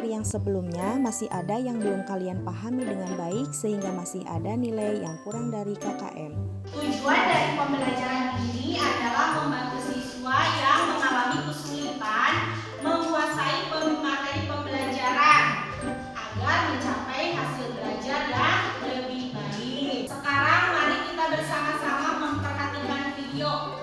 materi yang sebelumnya masih ada yang belum kalian pahami dengan baik sehingga masih ada nilai yang kurang dari KKM. Tujuan dari pembelajaran ini adalah membantu siswa yang mengalami kesulitan menguasai materi pembelajaran agar mencapai hasil belajar yang lebih baik. Sekarang mari kita bersama-sama memperhatikan video.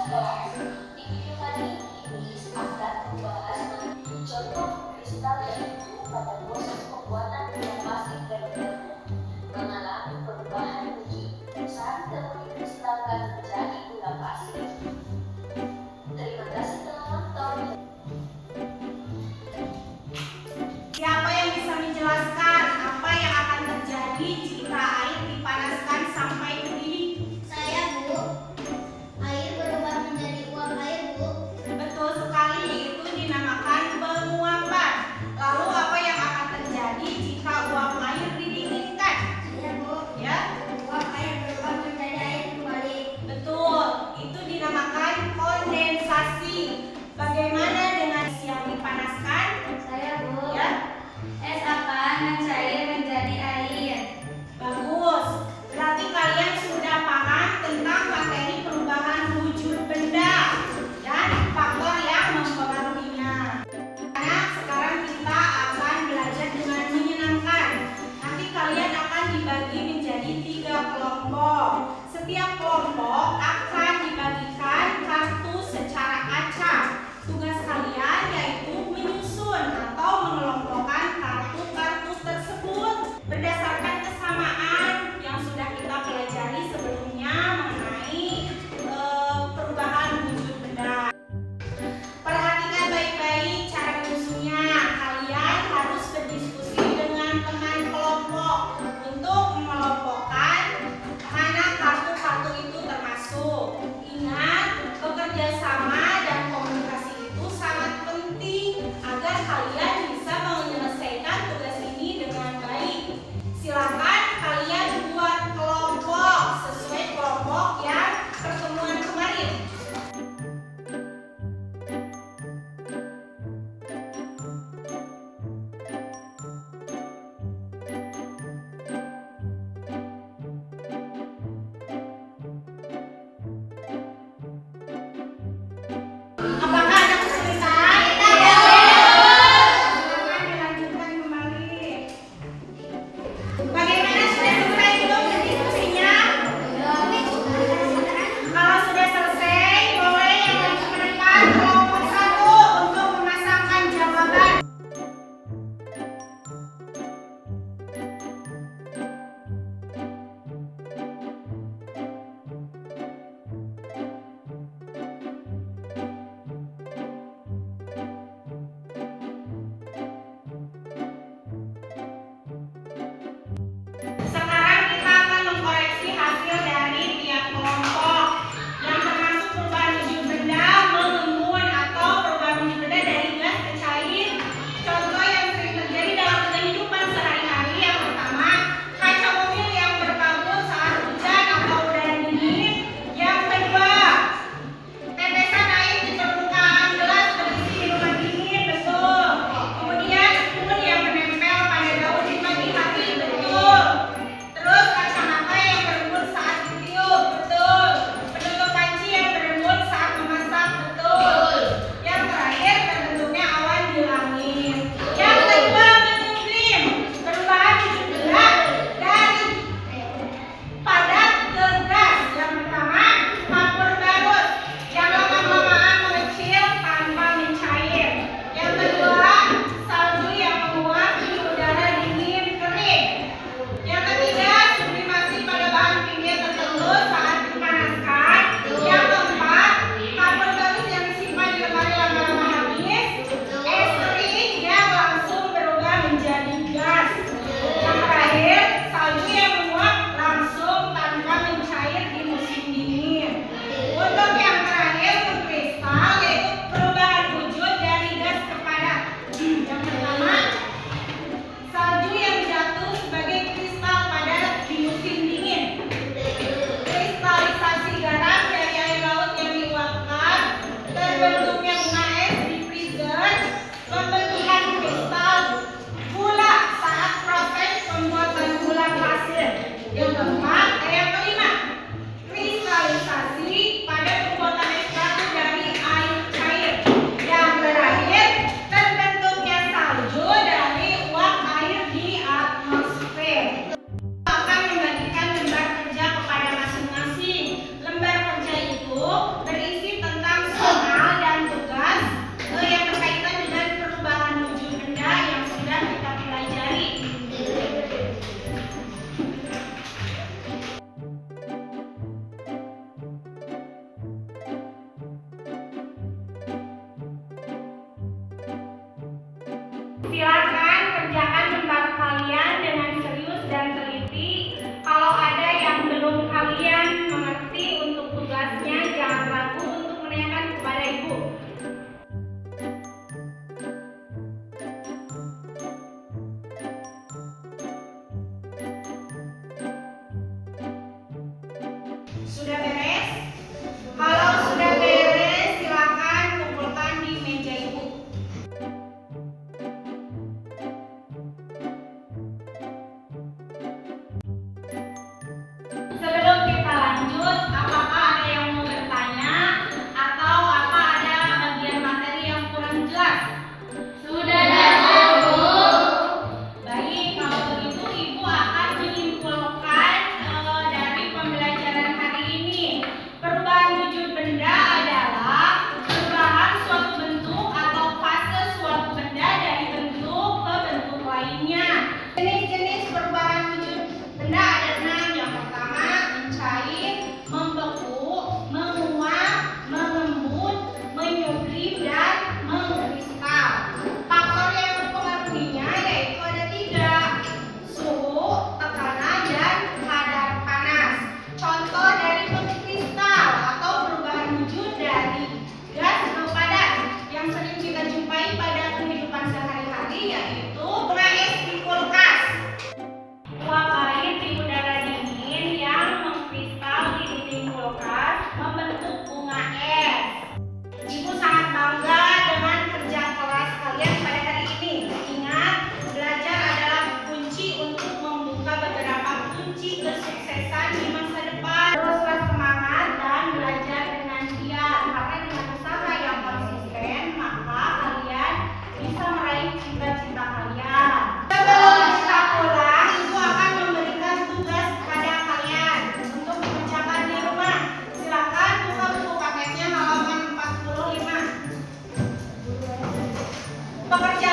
Di video kali ini akan membahas jelas? Sudah jelas, Bu. Baik, kalau begitu Ibu akan menyimpulkan dari pembelajaran hari ini. Perubahan wujud benda adalah perubahan suatu bentuk atau fase suatu benda dari bentuk ke bentuk lainnya. Jenis-jenis perubahan wujud benda ada 6. Yang pertama, mencair, membeku, menguap, mengembut, menyublim, dan mengkristal. Faktor yang mempengaruhinya yaitu ada 3: suhu, tekanan, dan kadar panas. Contoh dari mengkristal atau perubahan wujud dari gas ke padat yang sering kita jumpai pada kehidupan sehari-hari yaitu bunga es di kulkas. Uap air di udara dingin yang mengkristal di dinding kulkas membentuk bunga es. Ibu sangat bangga dengan kerja keras kalian pada hari ini. Ingat, belajar adalah kunci untuk membuka beberapa kunci kesuksesan di masa depan. Teruslah semangat dan belajar dengan giat, karena dengan usaha yang konsisten maka kalian bisa meraih cita-cita kalian. Sebelum kita pulang, Ibu akan memberikan tugas kepada kalian untuk mengerjakan di rumah. Silakan buka buku paketnya halaman 45. Pekerjaan